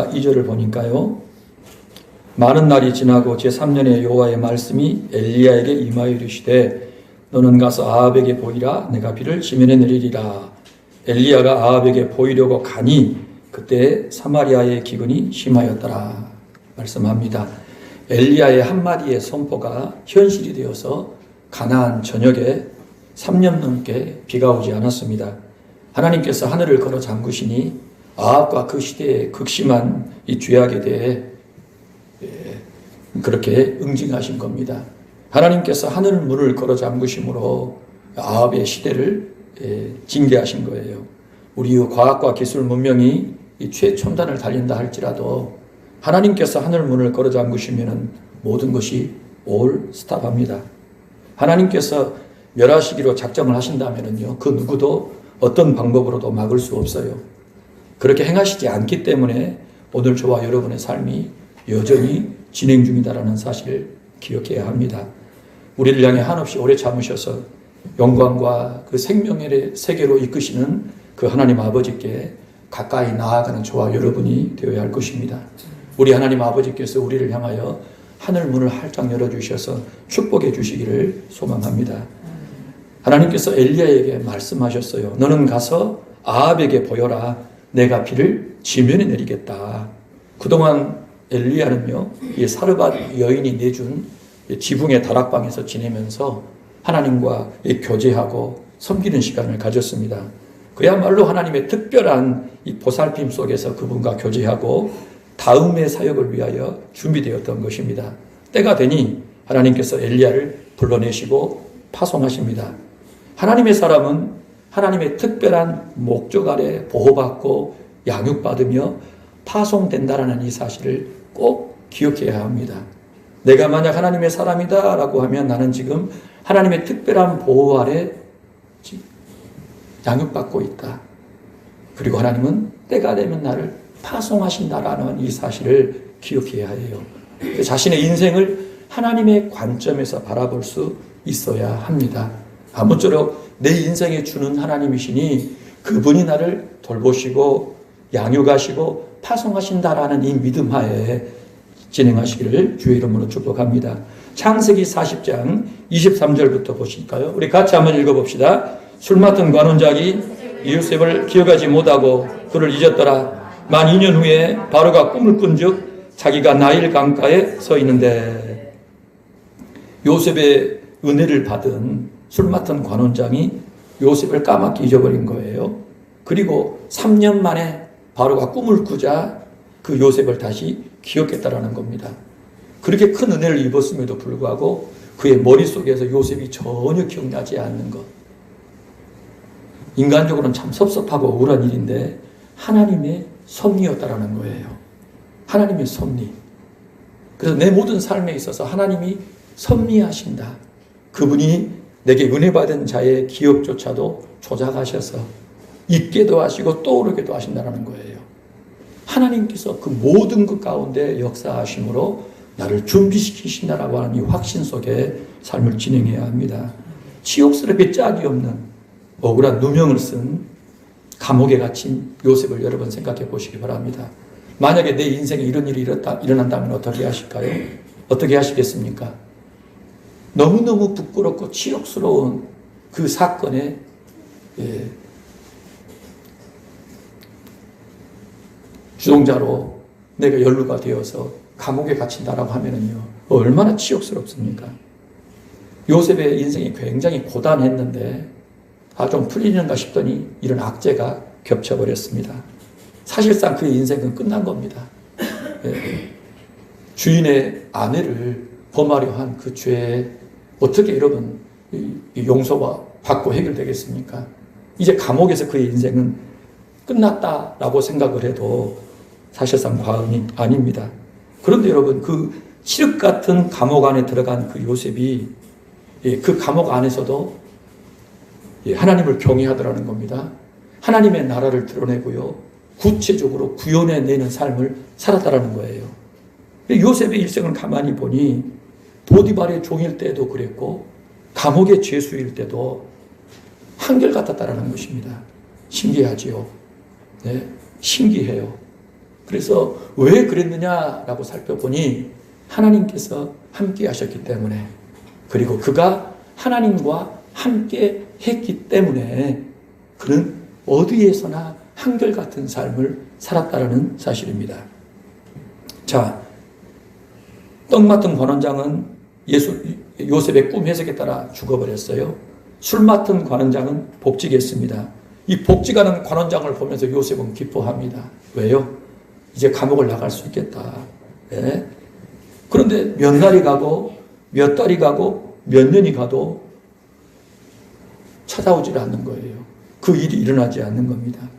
14, 2절을 보니까요. 많은 날이 지나고 제3년에 여호와의 말씀이 엘리야에게 임하여 이르시되 너는 가서 아합에게 보이라. 내가 비를 지면에 내리리라. 엘리야가 아합에게 보이려고 가니 그때 사마리아의 기근이 심하였더라 말씀합니다. 엘리야의 한마디의 선포가 현실이 되어서 가나안 전역에 3년 넘게 비가 오지 않았습니다. 하나님께서 하늘을 걸어 잠그시니 아합과 그 시대의 극심한 이 죄악에 대해 그렇게 응징하신 겁니다. 하나님께서 하늘 문을 걸어 잠그심으로 아합의 시대를 징계하신 거예요. 우리의 과학과 기술 문명이 이 최첨단을 달린다 할지라도 하나님께서 하늘 문을 걸어 잠그시면 모든 것이 올 스탑합니다. 하나님께서 멸하시기로 작정을 하신다면요, 그 누구도 어떤 방법으로도 막을 수 없어요. 그렇게 행하시지 않기 때문에 오늘 저와 여러분의 삶이 여전히 진행 중이다라는 사실을 기억해야 합니다. 우리를 향해 한없이 오래 참으셔서 영광과 그 생명의 세계로 이끄시는 그 하나님 아버지께 가까이 나아가는 저와 여러분이 되어야 할 것입니다. 우리 하나님 아버지께서 우리를 향하여 하늘 문을 활짝 열어주셔서 축복해 주시기를 소망합니다. 하나님께서 엘리야에게 말씀하셨어요. 너는 가서 아합에게 보여라. 내가 비를 지면에 내리겠다. 그동안 엘리야는요, 이 사르밧 여인이 내준 지붕의 다락방에서 지내면서 하나님과 교제하고 섬기는 시간을 가졌습니다. 그야말로 하나님의 특별한 이 보살핌 속에서 그분과 교제하고 다음의 사역을 위하여 준비되었던 것입니다. 때가 되니 하나님께서 엘리야를 불러내시고 파송하십니다. 하나님의 사람은 하나님의 특별한 목적 아래 보호받고 양육받으며 파송된다라는 이 사실을 꼭 기억해야 합니다. 내가 만약 하나님의 사람이다 라고 하면 나는 지금 하나님의 특별한 보호 아래 양육받고 있다. 그리고 하나님은 때가 되면 나를 파송하신다라는 이 사실을 기억해야 해요. 자신의 인생을 하나님의 관점에서 바라볼 수 있어야 합니다. 아무쪼록 내 인생에 주는 하나님이시니 그분이 나를 돌보시고 양육하시고 파송하신다라는 이 믿음 하에 진행하시기를 주의 이름으로 축복합니다. 창세기 40장 23절부터 보실까요? 우리 같이 한번 읽어봅시다. 술 맡은 관원장이 요셉을 기억하지 못하고 그를 잊었더라. 만 2년 후에 바로가 꿈을 꾼즉 자기가 나일 강가에 서 있는데, 요셉의 은혜를 받은 술 맡은 관원장이 요셉을 까맣게 잊어버린 거예요. 그리고 3년 만에 바로가 꿈을 꾸자 그 요셉을 다시 기억했다라는 겁니다. 그렇게 큰 은혜를 입었음에도 불구하고 그의 머릿속에서 요셉이 전혀 기억나지 않는 것. 인간적으로는 참 섭섭하고 억울한 일인데 하나님의 섭리였다라는 거예요. 하나님의 섭리. 그래서 내 모든 삶에 있어서 하나님이 섭리하신다. 그분이 내게 은혜 받은 자의 기억조차도 조작하셔서 잊게도 하시고 떠오르게도 하신다는 거예요. 하나님께서 그 모든 것 가운데 역사하심으로 나를 준비시키신다라고 하는 이 확신 속에 삶을 진행해야 합니다. 치욕스럽게 짝이 없는 억울한 누명을 쓴 감옥에 갇힌 요셉을 여러분 생각해 보시기 바랍니다. 만약에 내 인생에 이런 일이 일어난다면 어떻게 하실까요? 어떻게 하시겠습니까? 너무너무 부끄럽고 치욕스러운 그 사건에 주동자로 내가 연루가 되어서 감옥에 갇힌다라고 하면은요, 얼마나 치욕스럽습니까? 요셉의 인생이 굉장히 고단했는데 좀 풀리는가 싶더니 이런 악재가 겹쳐버렸습니다. 사실상 그의 인생은 끝난 겁니다. 주인의 아내를 범하려 한 그 죄에 어떻게 여러분 용서와 받고 해결되겠습니까? 이제 감옥에서 그의 인생은 끝났다라고 생각을 해도 사실상 과언이 아닙니다. 그런데 여러분, 그 칠흑 같은 감옥 안에 들어간 그 요셉이 그 감옥 안에서도 하나님을 경외하더라는 겁니다. 하나님의 나라를 드러내고요, 구체적으로 구현해내는 삶을 살았다라는 거예요. 요셉의 일생을 가만히 보니 보디발의 종일 때도 그랬고 감옥의 죄수일 때도 한결같았다라는 것입니다. 신기하지요. 네, 신기해요. 그래서 왜 그랬느냐라고 살펴보니 하나님께서 함께 하셨기 때문에, 그리고 그가 하나님과 함께 했기 때문에 그는 어디에서나 한결같은 삶을 살았다는 사실입니다. 자, 떡 맡은 관원장은 요셉의 꿈 해석에 따라 죽어버렸어요. 술 맡은 관원장은 복직했습니다. 이 복직하는 관원장을 보면서 요셉은 기뻐합니다. 왜요? 이제 감옥을 나갈 수 있겠다. 네? 그런데 몇 날이 가고 몇 달이 가고 몇 년이 가도 찾아오질 않는 거예요. 그 일이 일어나지 않는 겁니다.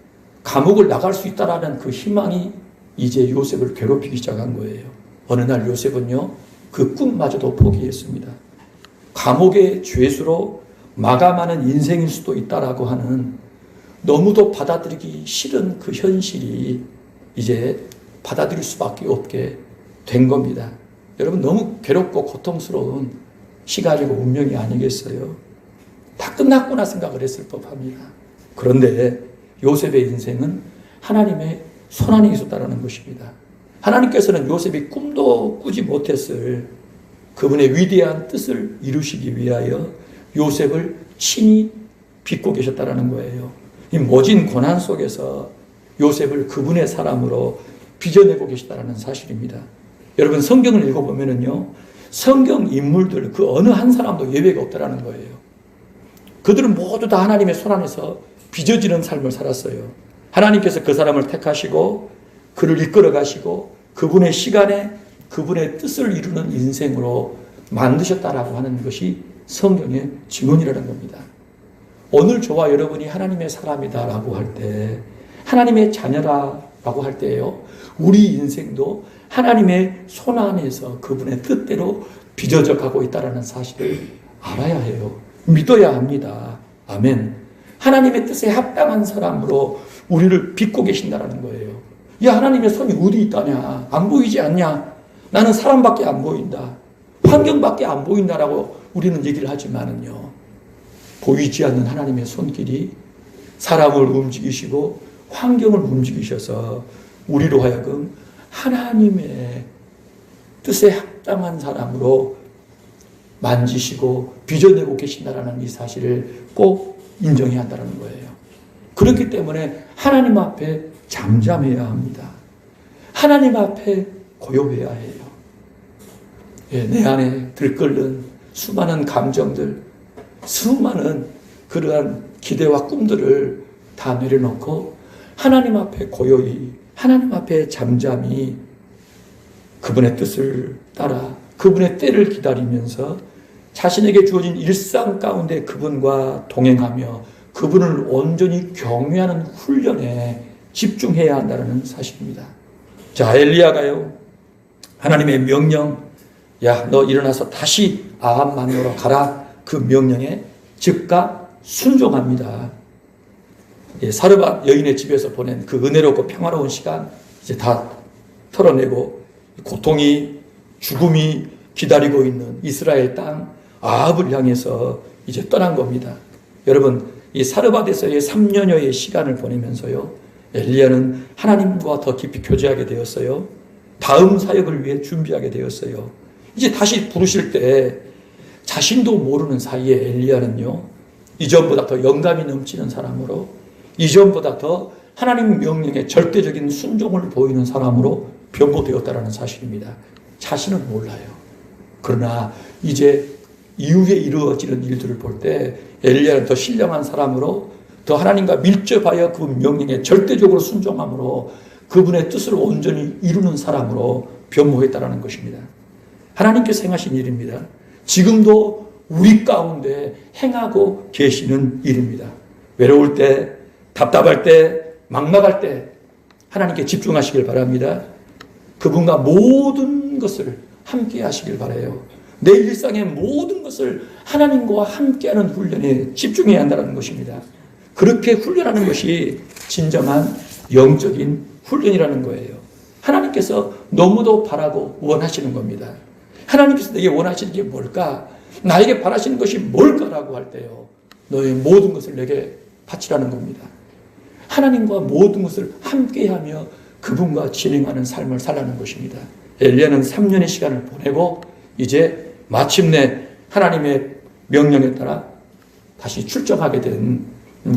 감옥을 나갈 수 있다라는 그 희망이 이제 요셉을 괴롭히기 시작한 거예요. 어느 날 요셉은요, 그 꿈마저도 포기했습니다. 감옥의 죄수로 마감하는 인생일 수도 있다라고 하는 너무도 받아들이기 싫은 그 현실이 이제 받아들일 수밖에 없게 된 겁니다. 여러분, 너무 괴롭고 고통스러운 시간이고 운명이 아니겠어요? 다 끝났구나 생각을 했을 법합니다. 그런데 요셉의 인생은 하나님의 손안에 있었다는 것입니다. 하나님께서는 요셉이 꿈도 꾸지 못했을 그분의 위대한 뜻을 이루시기 위하여 요셉을 친히 빚고 계셨다는 거예요. 이 모진 고난 속에서 요셉을 그분의 사람으로 빚어내고 계시다는 사실입니다. 여러분, 성경을 읽어보면요, 성경 인물들 그 어느 한 사람도 예외가 없다라는 거예요. 그들은 모두 다 하나님의 손 안에서 빚어지는 삶을 살았어요. 하나님께서 그 사람을 택하시고 그를 이끌어 가시고 그분의 시간에 그분의 뜻을 이루는 인생으로 만드셨다라고 하는 것이 성경의 증언이라는 겁니다. 오늘 저와 여러분이 하나님의 사람이다라고 할 때, 하나님의 자녀라고 할 때요, 우리 인생도 하나님의 손 안에서 그분의 뜻대로 빚어져 가고 있다는 사실을 알아야 해요. 믿어야 합니다. 아멘. 하나님의 뜻에 합당한 사람으로 우리를 빚고 계신다는 거예요. 야, 하나님의 손이 어디 있다냐? 안 보이지 않냐? 나는 사람밖에 안 보인다. 환경밖에 안 보인다라고 우리는 얘기를 하지만은요, 보이지 않는 하나님의 손길이 사람을 움직이시고 환경을 움직이셔서 우리로 하여금 하나님의 뜻에 합당한 사람으로 만지시고 빚어내고 계신다라는 이 사실을 꼭 인정해야 한다는 거예요. 그렇기 때문에 하나님 앞에 잠잠해야 합니다. 하나님 앞에 고요해야 해요. 예, 내 안에 들끓는 수많은 감정들, 수많은 그러한 기대와 꿈들을 다 내려놓고 하나님 앞에 고요히, 하나님 앞에 잠잠히 그분의 뜻을 따라 그분의 때를 기다리면서 자신에게 주어진 일상 가운데 그분과 동행하며 그분을 온전히 경외하는 훈련에 집중해야 한다는 사실입니다. 자, 엘리야가요, 하나님의 명령, 야, 너 일어나서 다시 아합 만나러 가라, 그 명령에 즉각 순종합니다. 예, 사르밧 여인의 집에서 보낸 그 은혜롭고 평화로운 시간 이제 다 털어내고 고통이, 죽음이 기다리고 있는 이스라엘 땅 아합을 향해서 이제 떠난 겁니다. 여러분, 이 사르밧에서의 3년여의 시간을 보내면서요, 엘리야는 하나님과 더 깊이 교제하게 되었어요. 다음 사역을 위해 준비하게 되었어요. 이제 다시 부르실 때 자신도 모르는 사이에 엘리야는요, 이전보다 더 영감이 넘치는 사람으로, 이전보다 더 하나님 명령에 절대적인 순종을 보이는 사람으로 변모되었다는 사실입니다. 자신은 몰라요. 그러나 이제 이후에 이루어지는 일들을 볼 때 엘리야는 더 신령한 사람으로, 더 하나님과 밀접하여 그 명령에 절대적으로 순종함으로 그분의 뜻을 온전히 이루는 사람으로 변모했다는 것입니다. 하나님께서 행하신 일입니다. 지금도 우리 가운데 행하고 계시는 일입니다. 외로울 때, 답답할 때, 막막할 때 하나님께 집중하시길 바랍니다. 그분과 모든 것을 함께 하시길 바라요. 내 일상의 모든 것을 하나님과 함께하는 훈련에 집중해야 한다는 것입니다. 그렇게 훈련하는 것이 진정한 영적인 훈련이라는 거예요. 하나님께서 너무도 바라고 원하시는 겁니다. 하나님께서 내게 원하시는 게 뭘까? 나에게 바라시는 것이 뭘까라고 할 때요, 너의 모든 것을 내게 바치라는 겁니다. 하나님과 모든 것을 함께하며 그분과 진행하는 삶을 살라는 것입니다. 엘리야는 3년의 시간을 보내고 이제 마침내 하나님의 명령에 따라 다시 출정하게 된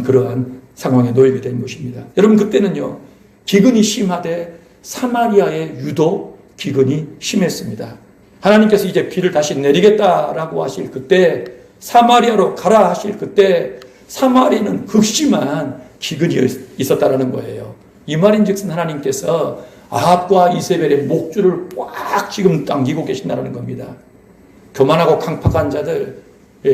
그러한 상황에 놓이게 된 것입니다. 여러분, 그때는요, 기근이 심하되 사마리아에 유독 기근이 심했습니다. 하나님께서 이제 비를 다시 내리겠다라고 하실 그때, 사마리아로 가라 하실 그때 사마리아는 극심한 기근이 있었다라는 거예요. 이 말인즉슨 하나님께서 아합과 이세벨의 목줄을 꽉 지금 당기고 계신다는 겁니다. 교만하고 강팍한 자들,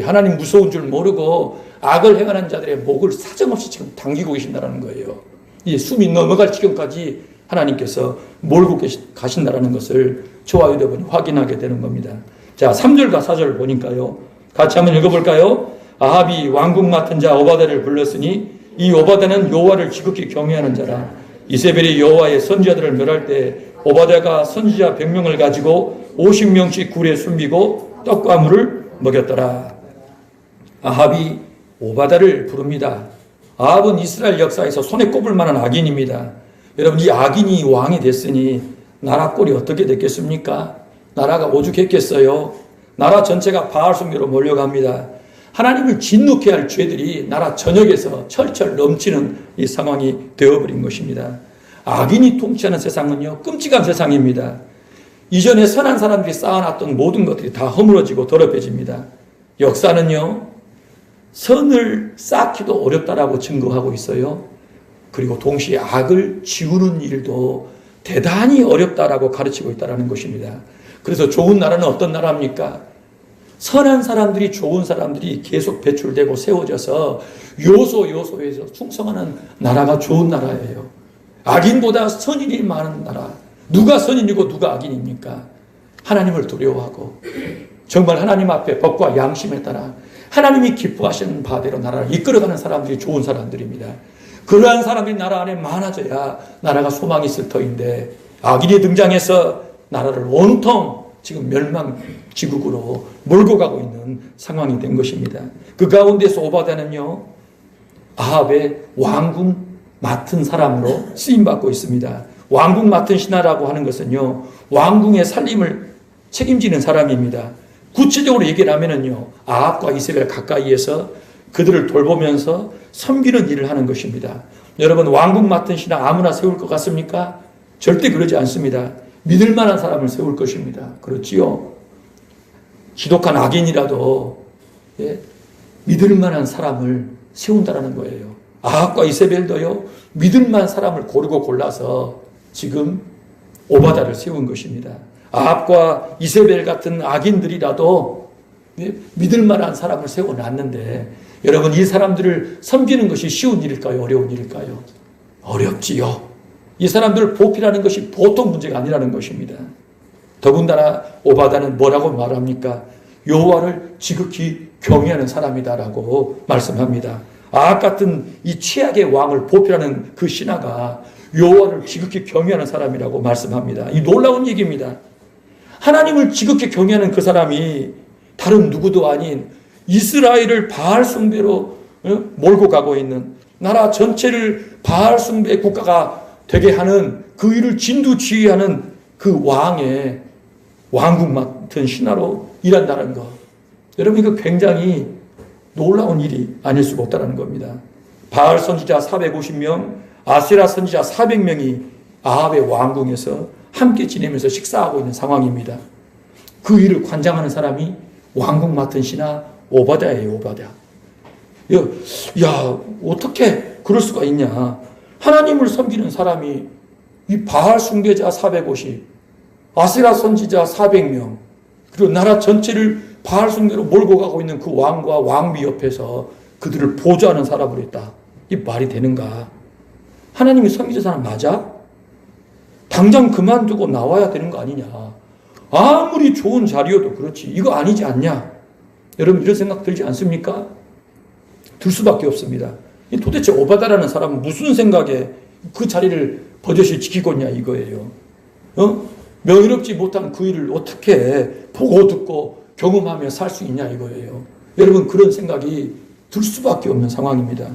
하나님 무서운 줄 모르고 악을 행하는 자들의 목을 사정없이 지금 당기고 계신다는 거예요. 이 숨이 넘어갈 지경까지 하나님께서 몰고 가신다는 것을 저와 여러분이 확인하게 되는 겁니다. 자, 3절과 4절 보니까요, 같이 한번 읽어볼까요? 아합이 왕궁 맡은 자 오바댜를 불렀으니 이 오바댜는 여호와를 지극히 경외하는 자라. 이세벨이 여호와의 선지자들을 멸할 때 오바댜가 선지자 100명을 가지고 50명씩 굴에 숨기고 떡과 물을 먹였더라. 아합이 오바댜를 부릅니다. 아합은 이스라엘 역사에서 손에 꼽을 만한 악인입니다. 여러분, 이 악인이 왕이 됐으니 나라 꼴이 어떻게 됐겠습니까? 나라가 오죽했겠어요? 나라 전체가 바알 숭배로 몰려갑니다. 하나님을 진노케 할 죄들이 나라 전역에서 철철 넘치는 이 상황이 되어버린 것입니다. 악인이 통치하는 세상은요, 끔찍한 세상입니다. 이전에 선한 사람들이 쌓아놨던 모든 것들이 다 허물어지고 더럽혀집니다. 역사는요, 선을 쌓기도 어렵다라고 증거하고 있어요. 그리고 동시에 악을 지우는 일도 대단히 어렵다라고 가르치고 있다는 것입니다. 그래서 좋은 나라는 어떤 나라입니까? 선한 사람들이, 좋은 사람들이 계속 배출되고 세워져서 요소에서 충성하는 나라가 좋은 나라예요. 악인보다 선인이 많은 나라. 누가 선인이고 누가 악인입니까? 하나님을 두려워하고 정말 하나님 앞에 법과 양심에 따라 하나님이 기뻐하시는 바대로 나라를 이끌어가는 사람들이 좋은 사람들입니다. 그러한 사람이 나라 안에 많아져야 나라가 소망이 있을 터인데, 악인이 등장해서 나라를 온통 지금 멸망지국으로 몰고 가고 있는 상황이 된 것입니다. 그 가운데서 오바댜는요, 아합의 왕궁 맡은 사람으로 쓰임받고 있습니다. 왕궁 맡은 신하라고 하는 것은요, 왕궁의 살림을 책임지는 사람입니다. 구체적으로 얘기를 하면은요, 아합과 이세벨 가까이에서 그들을 돌보면서 섬기는 일을 하는 것입니다. 여러분, 왕궁 맡은 신하 아무나 세울 것 같습니까? 절대 그러지 않습니다. 믿을 만한 사람을 세울 것입니다. 그렇지요? 지독한 악인이라도 믿을 만한 사람을 세운다라는 거예요. 아합과 이세벨도요, 믿을 만한 사람을 고르고 골라서 지금 오바댜를 세운 것입니다. 아합과 이세벨 같은 악인들이라도 믿을 만한 사람을 세워놨는데, 여러분, 이 사람들을 섬기는 것이 쉬운 일일까요? 어려운 일일까요? 어렵지요. 이 사람들을 보필하는 것이 보통 문제가 아니라는 것입니다. 더군다나 오바댜는 뭐라고 말합니까? 여호와를 지극히 경외하는 사람이다라고 말씀합니다. 아합 같은 이 최악의 왕을 보필하는 그 신하가 여호와를 지극히 경외하는 사람이라고 말씀합니다. 이 놀라운 얘기입니다. 하나님을 지극히 경외하는 그 사람이 다른 누구도 아닌 이스라엘을 바알 숭배로 몰고 가고 있는, 나라 전체를 바알 숭배 국가가 되게 하는, 그 일을 진두지휘하는 그 왕의 왕궁 맡은 신하로 일한다는 것. 여러분, 이거 굉장히 놀라운 일이 아닐 수가 없다는 겁니다. 바알 선지자 450명, 아세라 선지자 400명이 아합의 왕궁에서 함께 지내면서 식사하고 있는 상황입니다. 그 일을 관장하는 사람이 왕궁 맡은 신하 오바댜예요. 오바댜. 야, 어떻게 그럴 수가 있냐. 하나님을 섬기는 사람이 이 바알 숭배자 450, 아세라 선지자 400명, 그리고 나라 전체를 바알 숭배로 몰고 가고 있는 그 왕과 왕비 옆에서 그들을 보좌하는 사람으로 있다. 이 말이 되는가? 하나님이 섬기는 사람 맞아? 당장 그만두고 나와야 되는 거 아니냐? 아무리 좋은 자리여도 그렇지, 이거 아니지 않냐? 여러분, 이런 생각 들지 않습니까? 들 수밖에 없습니다. 도대체 오바댜라는 사람은 무슨 생각에 그 자리를 버젓이 지키고 있냐 이거예요. 명예롭지 못한 그 일을 어떻게 보고 듣고 경험하며 살 수 있냐 이거예요. 여러분, 그런 생각이 들 수밖에 없는 상황입니다.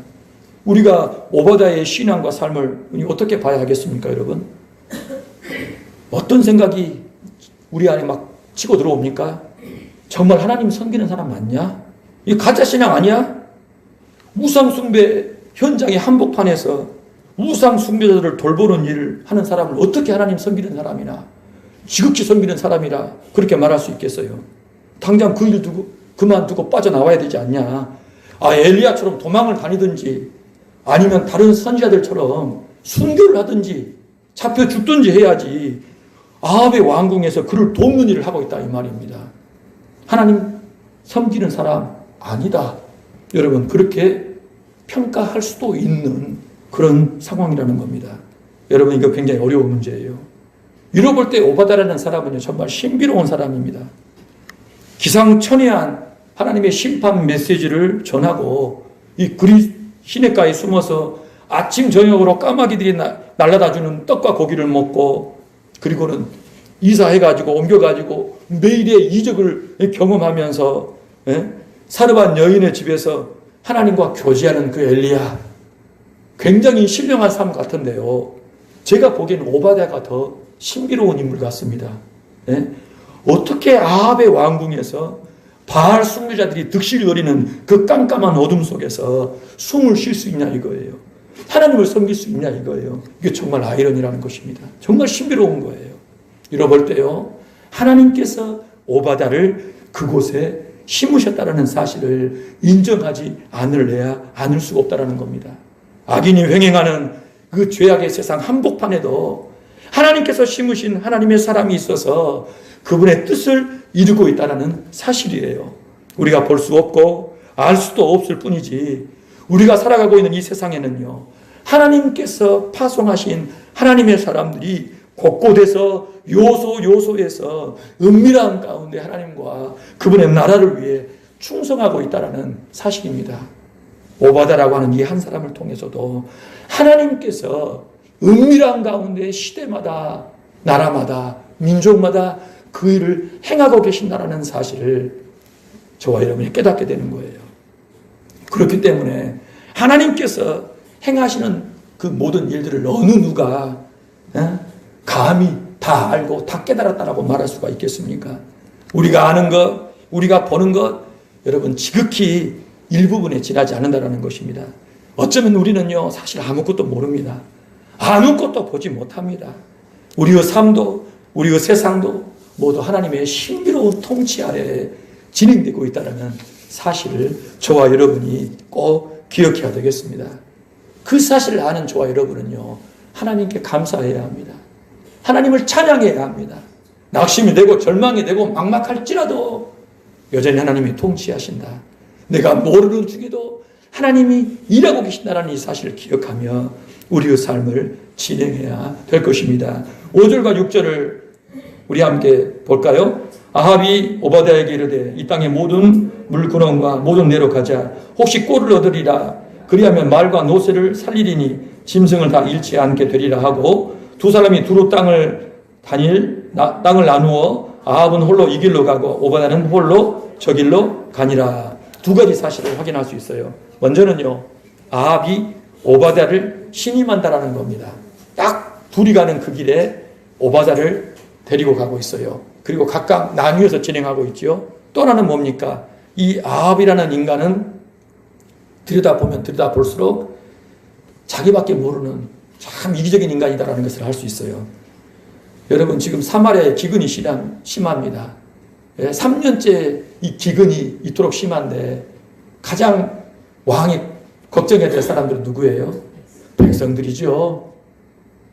우리가 오바댜의 신앙과 삶을 어떻게 봐야 하겠습니까, 여러분? 어떤 생각이 우리 안에 막 치고 들어옵니까? 정말 하나님 섬기는 사람 맞냐? 이 가짜 신앙 아니야? 우상 숭배 현장의 한복판에서 우상 숭배자들을 돌보는 일을 하는 사람을 어떻게 하나님 섬기는 사람이나 지극히 섬기는 사람이라 그렇게 말할 수 있겠어요? 당장 그 일 그만두고 빠져나와야 되지 않냐? 엘리야처럼 도망을 다니든지 아니면 다른 선지자들처럼 순교를 하든지 잡혀 죽든지 해야지 아합의 왕궁에서 그를 돕는 일을 하고 있다 이 말입니다. 하나님 섬기는 사람 아니다. 여러분 그렇게 평가할 수도 있는 그런 상황이라는 겁니다. 여러분 이거 굉장히 어려운 문제예요. 이뤄볼 때 오바다라는 사람은요 정말 신비로운 사람입니다. 기상천외한 하나님의 심판 메시지를 전하고 이 시냇가에 숨어서 아침 저녁으로 까마귀들이 날라다주는 떡과 고기를 먹고 그리고는 이사해가지고 옮겨가지고 매일의 이적을 경험하면서 사르반 여인의 집에서 하나님과 교제하는 그 엘리야 굉장히 신령한 삶 같은데요. 제가 보기에는 오바댜가 더 신비로운 인물 같습니다. 어떻게 아합의 왕궁에서 바알 숭배자들이 득실거리는 그 깜깜한 어둠 속에서 숨을 쉴 수 있냐 이거예요. 하나님을 섬길 수 있냐 이거예요. 이게 정말 아이러니라는 것입니다. 정말 신비로운 거예요. 이뤄볼 때요. 하나님께서 오바댜를 그곳에 심으셨다는 사실을 인정하지 않을 수가 없다는 겁니다. 악인이 횡행하는 그 죄악의 세상 한복판에도 하나님께서 심으신 하나님의 사람이 있어서 그분의 뜻을 이루고 있다는 사실이에요. 우리가 볼 수 없고 알 수도 없을 뿐이지 우리가 살아가고 있는 이 세상에는요. 하나님께서 파송하신 하나님의 사람들이 곳곳에서 요소에서 은밀한 가운데 하나님과 그분의 나라를 위해 충성하고 있다는 사실입니다. 오바다라고 하는 이 한 사람을 통해서도 하나님께서 은밀한 가운데 시대마다 나라마다 민족마다 그 일을 행하고 계신다는 사실을 저와 여러분이 깨닫게 되는 거예요. 그렇기 때문에 하나님께서 행하시는 그 모든 일들을 어느 누가 감히 다 알고 다 깨달았다라고 말할 수가 있겠습니까? 우리가 아는 것, 우리가 보는 것 여러분 지극히 일부분에 지나지 않는다는 것입니다. 어쩌면 우리는요 사실 아무것도 모릅니다. 아무것도 보지 못합니다. 우리의 삶도 우리의 세상도 모두 하나님의 신비로운 통치 아래에 진행되고 있다는 사실을 저와 여러분이 꼭 기억해야 되겠습니다. 그 사실을 아는 저와 여러분은요 하나님께 감사해야 합니다. 하나님을 찬양해야 합니다. 낙심이 되고 절망이 되고 막막할지라도 여전히 하나님이 통치하신다. 내가 모르는 중에도 하나님이 일하고 계신다는 이 사실을 기억하며 우리의 삶을 진행해야 될 것입니다. 5절과 6절을 우리 함께 볼까요? 아합이 오바댜에게 이르되 이 땅의 모든 물구멍과 모든 데로 가자. 혹시 꼴을 얻으리라. 그리하면 말과 노새를 살리리니 짐승을 다 잃지 않게 되리라 하고 두 사람이 두루 땅을 나누어 아합은 홀로 이 길로 가고 오바댜는 홀로 저 길로 가니라. 두 가지 사실을 확인할 수 있어요. 먼저는요. 아합이 오바댜를 신임한다라는 겁니다. 딱 둘이 가는 그 길에 오바댜를 데리고 가고 있어요. 그리고 각각 나뉘어서 진행하고 있죠. 또 하나는 뭡니까? 이 아합이라는 인간은 들여다보면 들여다볼수록 자기밖에 모르는 참 이기적인 인간이다라는 것을 알 수 있어요. 여러분 지금 사마리아의 기근이 심합니다. 3년째 이 기근이 이토록 심한데 가장 왕이 걱정해야 될 사람들은 누구예요? 백성들이죠.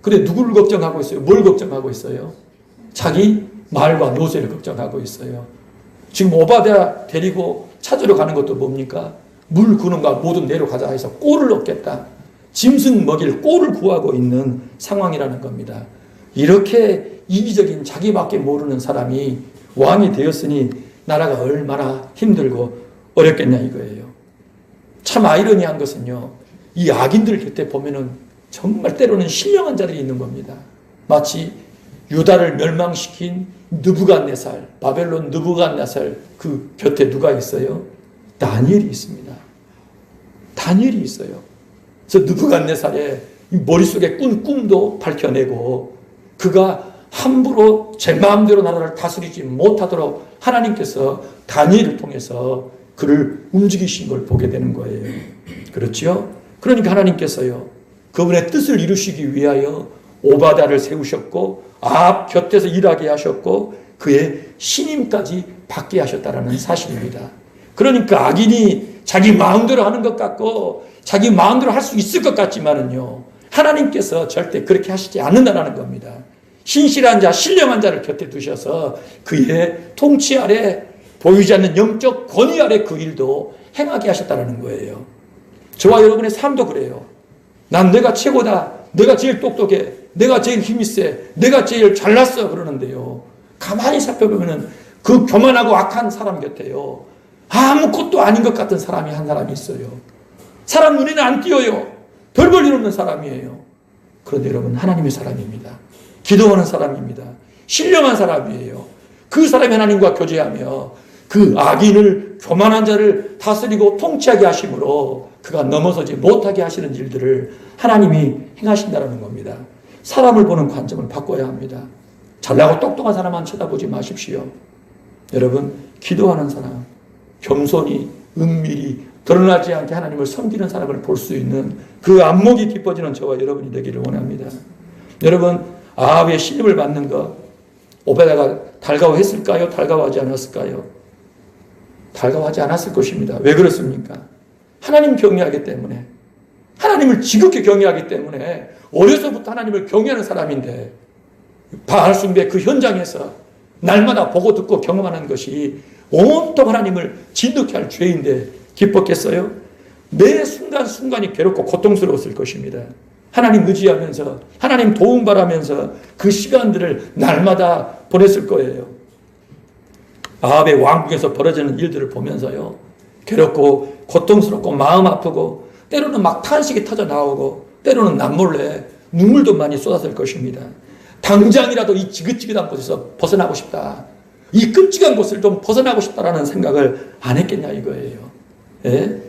근데 누구를 걱정하고 있어요? 뭘 걱정하고 있어요? 자기 말과 노새를 걱정하고 있어요. 지금 오바댜 데리고 찾으러 가는 것도 뭡니까? 물 구는가 모든 내로 가자 해서 꼴을 얻겠다. 짐승 먹일 꼴을 구하고 있는 상황이라는 겁니다. 이렇게 이기적인 자기밖에 모르는 사람이 왕이 되었으니 나라가 얼마나 힘들고 어렵겠냐 이거예요. 참 아이러니한 것은요. 이 악인들 곁에 보면은 정말 때로는 신령한 자들이 있는 겁니다. 마치 유다를 멸망시킨 느부갓네살, 바벨론 느부갓네살 그 곁에 누가 있어요? 다니엘이 있습니다. 다니엘이 있어요. 그래서 느부갓네살의 머릿속에 꾼 꿈도 밝혀내고 그가 함부로 제 마음대로 나라를 다스리지 못하도록 하나님께서 다니엘을 통해서 그를 움직이신 걸 보게 되는 거예요. 그렇지요? 그러니까 하나님께서요, 그분의 뜻을 이루시기 위하여 오바다를 세우셨고 아합 곁에서 일하게 하셨고 그의 신임까지 받게 하셨다라는 사실입니다. 그러니까 악인이 자기 마음대로 하는 것 같고 자기 마음대로 할 수 있을 것 같지만은요, 하나님께서 절대 그렇게 하시지 않는다라는 겁니다. 신실한 자, 신령한 자를 곁에 두셔서 그의 통치 아래, 보이지 않는 영적 권위 아래 그 일도 행하게 하셨다는 거예요. 저와 여러분의 삶도 그래요. 난 내가 최고다, 내가 제일 똑똑해, 내가 제일 힘이 세, 내가 제일 잘났어 그러는데요, 가만히 살펴보면 그 교만하고 악한 사람 곁에요, 아무것도 아닌 것 같은 사람이 한 사람이 있어요. 사람 눈에는 안 띄어요. 별 볼 일 없는 사람이에요. 그런데 여러분, 하나님의 사람입니다. 기도하는 사람입니다. 신령한 사람이에요. 그 사람이 하나님과 교제하며 그 악인을, 교만한 자를 다스리고 통치하게 하심으로 그가 넘어서지 못하게 하시는 일들을 하나님이 행하신다는 겁니다. 사람을 보는 관점을 바꿔야 합니다. 잘나고 똑똑한 사람만 쳐다보지 마십시오. 여러분, 기도하는 사람, 겸손히 은밀히 드러나지 않게 하나님을 섬기는 사람을 볼 수 있는 그 안목이 깊어지는 저와 여러분이 되기를 원합니다. 여러분, 아합의 시집을 받는 것, 오베다가 달가워했을까요? 달가워하지 않았을까요? 달가워하지 않았을 것입니다. 왜 그렇습니까? 하나님 경외하기 때문에, 하나님을 지극히 경외하기 때문에, 어려서부터 하나님을 경외하는 사람인데 바알 숭배 그 현장에서 날마다 보고 듣고 경험하는 것이 온통 하나님을 진득케 할 죄인데 기뻤겠어요? 매 순간순간이 괴롭고 고통스러웠을 것입니다. 하나님 의지하면서, 하나님 도움 바라면서 그 시간들을 날마다 보냈을 거예요. 아합의 왕국에서 벌어지는 일들을 보면서요, 괴롭고 고통스럽고 마음 아프고 때로는 막 탄식이 터져 나오고 때로는 남몰래 눈물도 많이 쏟았을 것입니다. 당장이라도 이 지긋지긋한 곳에서 벗어나고 싶다, 이 끔찍한 곳을 좀 벗어나고 싶다라는 생각을 안 했겠냐 이거예요. 예?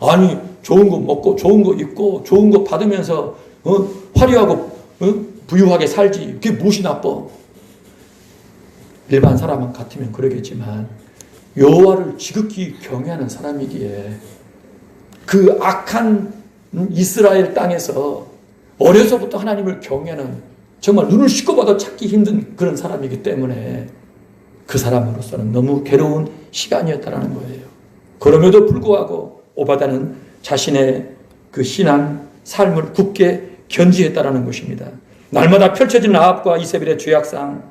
아니, 좋은 거 먹고 좋은 거 입고 좋은 거 받으면서 화려하고 부유하게 살지, 그게 무엇이 나빠? 일반 사람 같으면 그러겠지만 여호와를 지극히 경외하는 사람이기에 그 악한 이스라엘 땅에서 어려서부터 하나님을 경외하는, 정말 눈을 씻고 봐도 찾기 힘든 그런 사람이기 때문에 그 사람으로서는 너무 괴로운 시간이었다는 거예요. 그럼에도 불구하고 오바다는 자신의 그 신앙, 삶을 굳게 견지했다는 것입니다. 날마다 펼쳐지는 아합과 이세벨의 죄악상,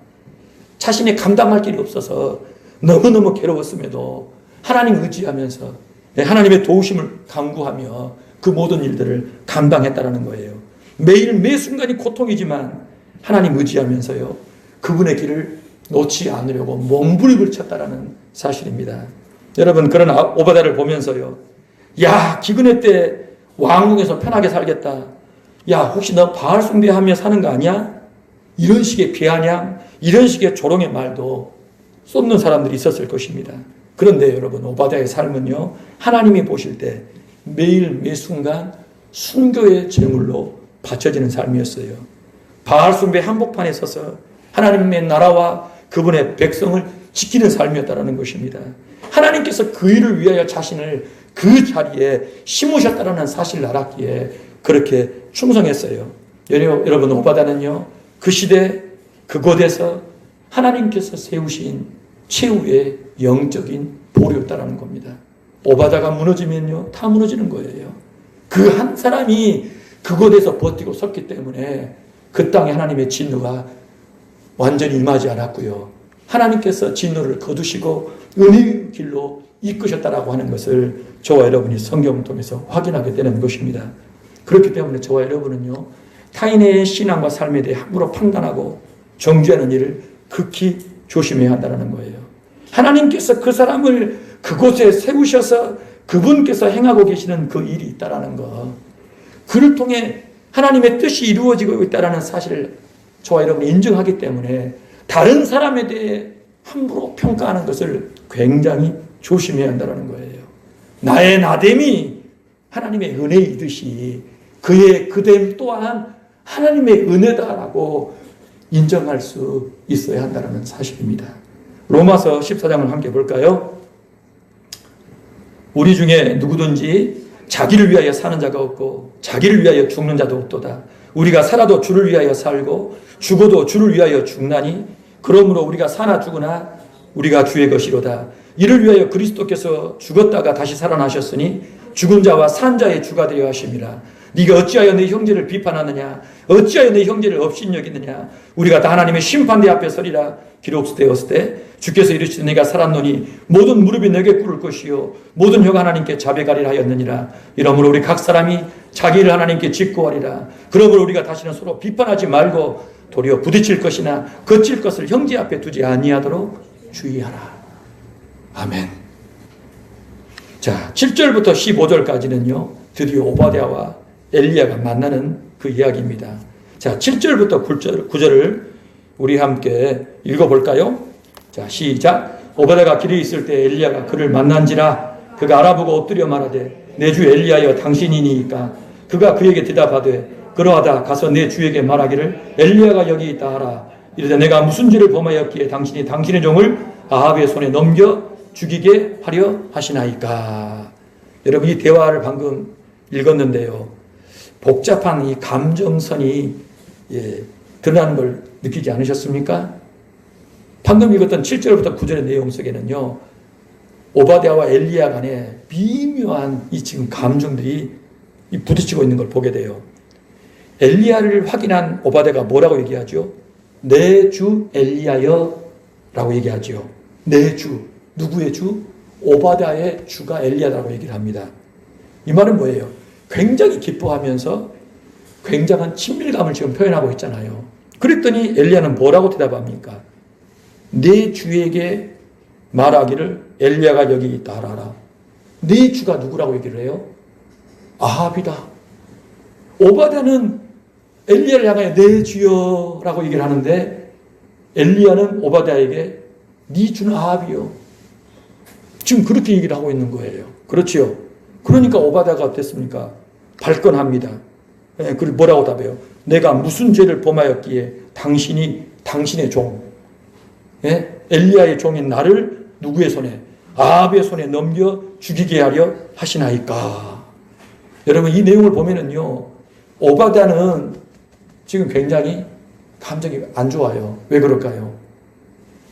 자신이 감당할 길이 없어서 너무너무 괴로웠음에도 하나님 의지하면서 하나님의 도우심을 간구하며 그 모든 일들을 감당했다는 거예요. 매일 매 순간이 고통이지만 하나님 의지하면서요, 그분의 길을 놓지 않으려고 몸부림을 쳤다라는 사실입니다. 여러분, 그런 오바다를 보면서요, 야, 기근의 때 왕궁에서 편하게 살겠다, 야, 혹시 너 바알 숭배하며 사는 거 아니야? 이런 식의 비아냥, 이런 식의 조롱의 말도 쏟는 사람들이 있었을 것입니다. 그런데 여러분, 오바다의 삶은요, 하나님이 보실 때 매일 매 순간 순교의 제물로 바쳐지는 삶이었어요. 바알 숭배 한복판에 서서 하나님의 나라와 그분의 백성을 지키는 삶이었다는 것입니다. 하나님께서 그 일을 위하여 자신을 그 자리에 심으셨다는 사실을 알았기에 그렇게 충성했어요. 여러분, 오바다는요, 그 시대 그곳에서 하나님께서 세우신 최후의 영적인 보루였다는 겁니다. 오바다가 무너지면요, 다 무너지는 거예요. 그 한 사람이 그곳에서 버티고 섰기 때문에 그 땅에 하나님의 진노가 완전히 임하지 않았고요, 하나님께서 진노를 거두시고 은혜의 길로 이끄셨다라고 하는 것을 저와 여러분이 성경을 통해서 확인하게 되는 것입니다. 그렇기 때문에 저와 여러분은요, 타인의 신앙과 삶에 대해 함부로 판단하고 정죄하는 일을 극히 조심해야 한다는 거예요. 하나님께서 그 사람을 그곳에 세우셔서 그분께서 행하고 계시는 그 일이 있다라는 것, 그를 통해 하나님의 뜻이 이루어지고 있다는 사실을 저와 여러분이 인정하기 때문에 다른 사람에 대해 함부로 평가하는 것을 굉장히 조심해야 한다는 거예요. 나의 나됨이 하나님의 은혜이듯이 그의 그됨 또한 하나님의 은혜다라고 인정할 수 있어야 한다는 사실입니다. 로마서 14장을 함께 볼까요? 우리 중에 누구든지 자기를 위하여 사는 자가 없고 자기를 위하여 죽는 자도 없도다. 우리가 살아도 주를 위하여 살고 죽어도 주를 위하여 죽나니 그러므로 우리가 사나 죽으나 우리가 주의 것이로다. 이를 위하여 그리스도께서 죽었다가 다시 살아나셨으니 죽은 자와 산 자의 주가 되려 하심이라. 네가 어찌하여 네 형제를 비판하느냐? 어찌하여 네 형제를 업신여기느냐? 우리가 다 하나님의 심판대 앞에 서리라. 기록되었을 때 주께서 이르시되 내가 살았노니 모든 무릎이 내게 꿇을 것이요 모든 혀가 하나님께 자백하리라 하였느니라. 이러므로 우리 각 사람이 자기를 하나님께 직고하리라. 그러므로 우리가 다시는 서로 비판하지 말고 도리어 부딪힐 것이나 거칠 것을 형제 앞에 두지 아니하도록 주의하라. 아멘. 자, 7절부터 15절까지는요 드디어 오바댜와 엘리야가 만나는 그 이야기입니다. 자, 7절부터 9절을 우리 함께 읽어볼까요? 자, 시작. 오바댜가 길에 있을 때 엘리야가 그를 만난지라. 그가 알아보고 엎드려 말하되 내 주 엘리야여 당신이니까. 그가 그에게 대답하되 그러하다 가서 내 주에게 말하기를 엘리야가 여기 있다 하라. 이르되 내가 무슨 죄를 범하였기에 당신이 당신의 종을 아합의 손에 넘겨 죽이게 하려 하시나이까. 여러분, 이 대화를 방금 읽었는데요, 복잡한 이 감정선이 드러나는 걸 느끼지 않으셨습니까? 방금 읽었던 7절부터 9절의 내용 속에는요, 오바댜와 엘리야 간에 미묘한 이 지금 감정들이 부딪히고 있는 걸 보게 돼요. 엘리야를 확인한 오바댜가 뭐라고 얘기하죠? 내 주 엘리야여 라고 얘기하죠. 내 주. 누구의 주? 오바댜의 주가 엘리야라고 얘기를 합니다. 이 말은 뭐예요? 굉장히 기뻐하면서 굉장한 친밀감을 지금 표현하고 있잖아요. 그랬더니 엘리야는 뭐라고 대답합니까? 내 주에게 말하기를 엘리야가 여기 있다 하라. 내 주가 누구라고 얘기를 해요? 아합이다. 오바댜는 엘리야를 향하여 내 주여 라고 얘기를 하는데 엘리야는 오바댜에게 네 주는 아합이요. 지금 그렇게 얘기를 하고 있는 거예요. 그렇지요. 그러니까 오바댜가 어땠습니까? 발끈합니다. 그리고 뭐라고 답해요? 내가 무슨 죄를 범하였기에 당신이 당신의 종, 엘리야의 종인 나를 누구의 손에? 아합의 손에 넘겨 죽이게 하려 하시나이까. 여러분, 이 내용을 보면은요, 오바댜는 지금 굉장히 감정이 안 좋아요. 왜 그럴까요?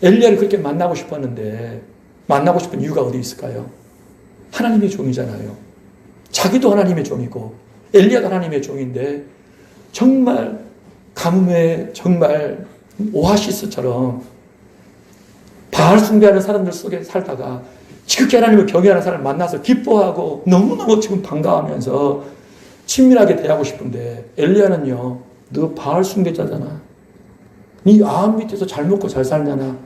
엘리야를 그렇게 만나고 싶었는데 만나고 싶은 이유가 어디 있을까요? 하나님의 종이잖아요. 자기도 하나님의 종이고 엘리야도 하나님의 종인데 정말 가뭄에 정말 오아시스처럼 바알 숭배하는 사람들 속에 살다가 지극히 하나님을 경외하는 사람을 만나서 기뻐하고 너무너무 지금 반가워하면서 친밀하게 대하고 싶은데 엘리야는요, 너 바알 숭배자잖아. 네 아합 밑에서 잘 먹고 잘 살잖아.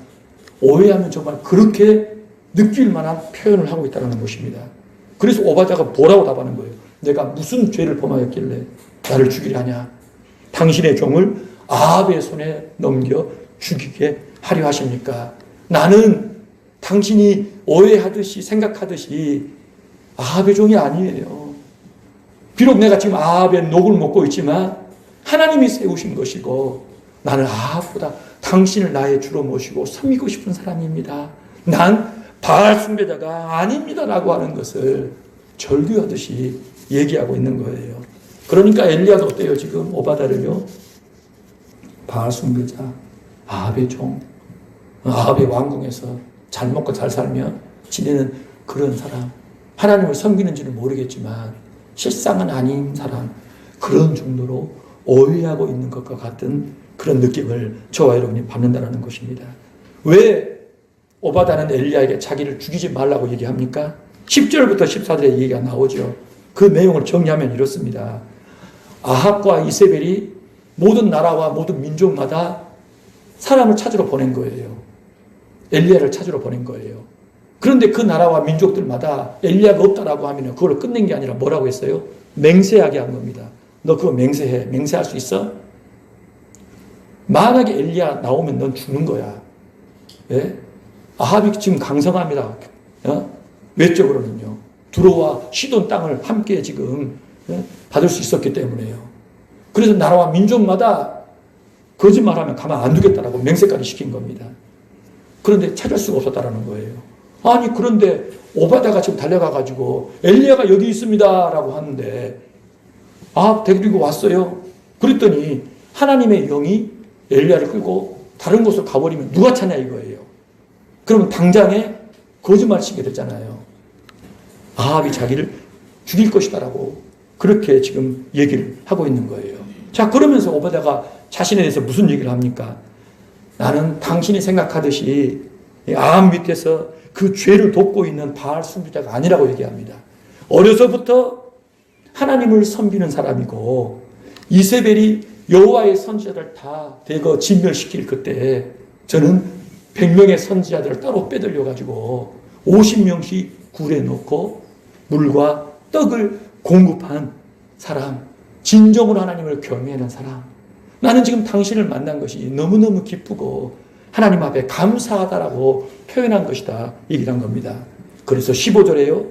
오해하면 정말 그렇게 느낄 만한 표현을 하고 있다는 것입니다. 그래서 오바댜가 뭐라고 답하는 거예요? 내가 무슨 죄를 범하였길래 나를 죽이려 하냐? 당신의 종을 아합의 손에 넘겨 죽이게 하려 하십니까? 나는 당신이 오해하듯이 생각하듯이 아합의 종이 아니에요. 비록 내가 지금 아합의 녹을 먹고 있지만 하나님이 세우신 것이고 나는 아합보다 당신을 나의 주로 모시고 섬기고 싶은 사람입니다. 난 바알 숭배자가 아닙니다라고 하는 것을 절규하듯이 얘기하고 있는 거예요. 그러니까 엘리야가 어때요? 지금 오바댜를요, 바알 숭배자, 아합의 종, 아합의 왕궁에서 잘 먹고 잘 살며 지내는 그런 사람, 하나님을 섬기는지는 모르겠지만 실상은 아닌 사람, 그런 정도로 오해하고 있는 것과 같은 그런 느낌을 저와 여러분이 받는다는 것입니다. 왜 오바댜는 엘리야에게 자기를 죽이지 말라고 얘기합니까? 10절부터 14절의 얘기가 나오죠. 그 내용을 정리하면 이렇습니다. 아합과 이세벨이 모든 나라와 모든 민족마다 사람을 찾으러 보낸 거예요. 엘리야를 찾으러 보낸 거예요. 그런데 그 나라와 민족들마다 엘리야가 없다라고 하면 그걸 끝낸 게 아니라 뭐라고 했어요? 맹세하게 한 겁니다. 너 그거 맹세해. 맹세할 수 있어? 만약에 엘리야 나오면 넌 죽는 거야. 예? 아합이 지금 강성합니다. 외적으로는요. 두로와 시돈 땅을 함께 지금 받을 수 있었기 때문에요. 그래서 나라와 민족마다 거짓말하면 가만 안 두겠다라고 맹세까지 시킨 겁니다. 그런데 찾을 수가 없었다라는 거예요. 아니 그런데 오바댜가 지금 달려가가지고 엘리야가 여기 있습니다라고 하는데 데리고 왔어요. 그랬더니 하나님의 영이 엘리야를 끌고 다른 곳으로 가버리면 누가 찾냐 이거예요. 그러면 당장에 거짓말 치게 됐잖아요. 아합이 자기를 죽일 것이다라고 그렇게 지금 얘기를 하고 있는 거예요. 자, 그러면서 오바댜가 자신에 대해서 무슨 얘기를 합니까? 나는 당신이 생각하듯이 아합 밑에서 그 죄를 돕고 있는 바알 숭배자가 아니라고 얘기합니다. 어려서부터 하나님을 섬기는 사람이고 이세벨이 여호와의 선지자들 다 대거 진멸시킬 그때 저는 100명의 선지자들을 따로 빼들려 가지고 50명씩 굴에 놓고 물과 떡을 공급한 사람, 진정으로 하나님을 경외하는 사람. 나는 지금 당신을 만난 것이 너무너무 기쁘고 하나님 앞에 감사하다라고 표현한 것이다. 얘기를 한 겁니다. 그래서 15절에요.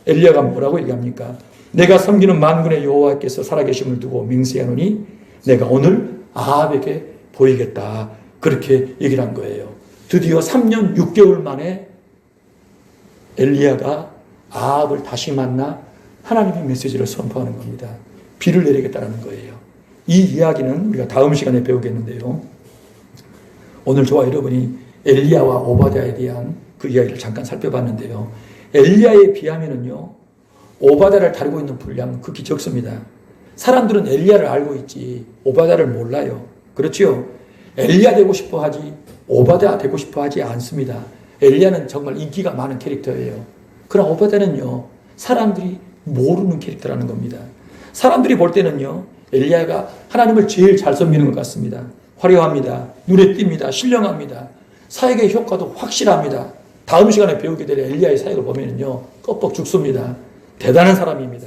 엘리야가 뭐라고 얘기합니까? 내가 섬기는 만군의 여호와께서 살아계심을 두고 맹세하노니 내가 오늘 아합에게 보이겠다. 그렇게 얘기를 한 거예요. 드디어 3년 6개월 만에 엘리야가 아합을 다시 만나 하나님의 메시지를 선포하는 겁니다. 비를 내리겠다는 거예요. 이 이야기는 우리가 다음 시간에 배우겠는데요. 오늘 저와 여러분이 엘리야와 오바댜에 대한 그 이야기를 잠깐 살펴봤는데요. 엘리야에 비하면은요, 오바댜를 다루고 있는 분량은 극히 적습니다. 사람들은 엘리야를 알고 있지 오바댜를 몰라요. 그렇죠? 엘리야 되고 싶어 하지 오바댜 되고 싶어 하지 않습니다. 엘리야는 정말 인기가 많은 캐릭터예요. 그러나 오바댜는요, 사람들이 모르는 캐릭터라는 겁니다. 사람들이 볼 때는요, 엘리야가 하나님을 제일 잘 섬기는 것 같습니다. 화려합니다. 눈에 띕니다. 신령합니다. 사역의 효과도 확실합니다. 다음 시간에 배우게 될 엘리야의 사역을 보면요, 껍벅 죽습니다. 대단한 사람입니다.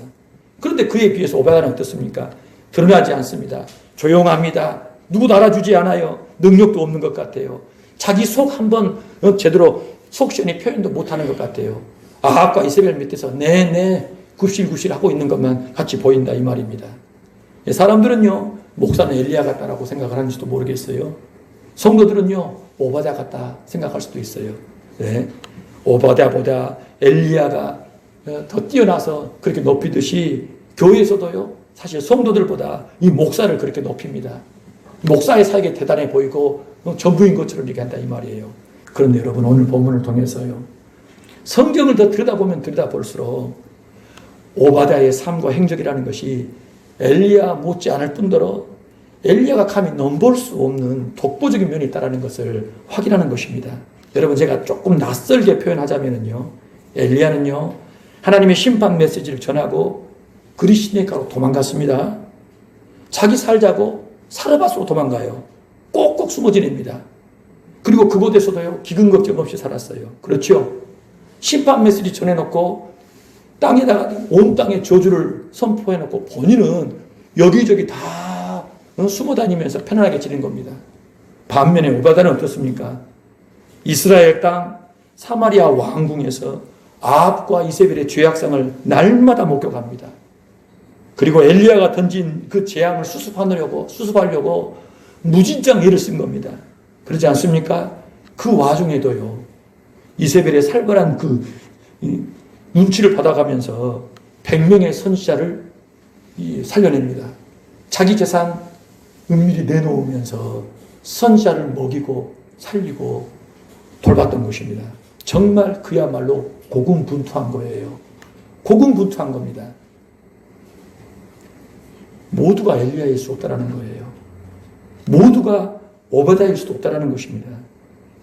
그런데 그에 비해서 오바댜는 어떻습니까? 드러나지 않습니다. 조용합니다. 누구도 알아주지 않아요. 능력도 없는 것 같아요. 자기 속 한번 제대로 속 시원히 표현도 못하는 것 같아요. 아합과 이세벨 밑에서 네네 굽실굽실 하고 있는 것만 같이 보인다 이 말입니다. 사람들은요, 목사는 엘리야 같다라고 생각을 하는지도 모르겠어요. 성도들은요, 오바댜 같다 생각할 수도 있어요. 네. 오바댜보다 엘리야가 더 뛰어나서 그렇게 높이듯이 교회에서도요, 사실 성도들보다 이 목사를 그렇게 높입니다. 목사의 사역이 대단해 보이고 전부인 것처럼 얘기한다 이 말이에요. 그런데 여러분, 오늘 본문을 통해서요, 성경을 더 들여다보면 들여다볼수록 오바댜의 삶과 행적이라는 것이 엘리야 못지 않을 뿐더러 엘리야가 감히 넘볼 수 없는 독보적인 면이 있다는 것을 확인하는 것입니다. 여러분, 제가 조금 낯설게 표현하자면요, 엘리야는요, 하나님의 심판 메시지를 전하고 그리시네가로 도망갔습니다. 자기 살자고 사르밧으로 도망가요. 꼭꼭 숨어 지냅니다. 그리고 그곳에서도요, 기근 걱정 없이 살았어요. 그렇죠? 심판 메시지 전해놓고 땅에다가 온 땅에 저주를 선포해놓고 본인은 여기저기 다 숨어 다니면서 편안하게 지낸 겁니다. 반면에 오바댜는 어떻습니까? 이스라엘 땅 사마리아 왕궁에서 아합과 이세벨의 죄악상을 날마다 목격합니다. 그리고 엘리야가 던진 그 재앙을 수습하려고 무진장 애를 쓴 겁니다. 그렇지 않습니까? 그 와중에도요, 이세벨의 살벌한 그 눈치를 받아가면서 100명의 선지자를 살려냅니다. 자기 재산 은밀히 내놓으면서 선지자를 먹이고 살리고 돌봤던 것입니다. 정말 그야말로 고군분투한 거예요. 고군분투한 겁니다. 모두가 엘리야일 수 없다라는 거예요. 모두가 오바댜일 수도 없다라는 것입니다.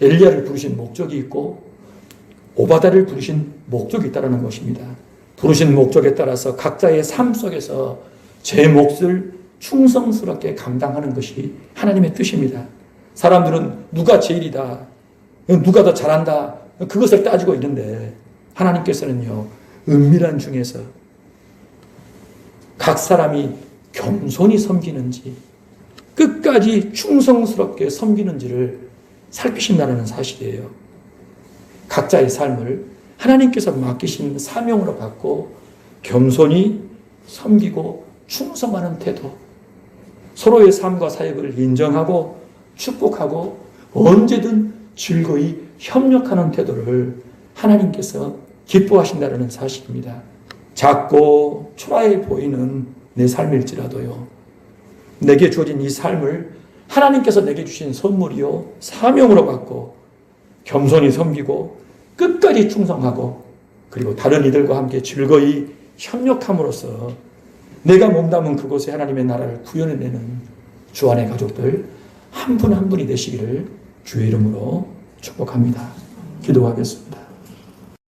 엘리야를 부르신 목적이 있고 오바댜를 부르신 목적이 있다라는 것입니다. 부르신 목적에 따라서 각자의 삶 속에서 제 몫을 충성스럽게 감당하는 것이 하나님의 뜻입니다. 사람들은 누가 제일이다, 누가 더 잘한다, 그것을 따지고 있는데 하나님께서는요, 은밀한 중에서 각 사람이 겸손히 섬기는지 끝까지 충성스럽게 섬기는지를 살피신다는 사실이에요. 각자의 삶을 하나님께서 맡기신 사명으로 받고 겸손히 섬기고 충성하는 태도, 서로의 삶과 사역을 인정하고 축복하고 언제든 즐거이 협력하는 태도를 하나님께서 기뻐하신다는 사실입니다. 작고 초라해 보이는 내 삶일지라도요, 내게 주어진 이 삶을 하나님께서 내게 주신 선물이요 사명으로 받고 겸손히 섬기고 끝까지 충성하고 그리고 다른 이들과 함께 즐거이 협력함으로써 내가 몸담은 그곳에 하나님의 나라를 구현해내는 주 안의 가족들 한 분 한 분이 되시기를 주의 이름으로 축복합니다. 기도하겠습니다.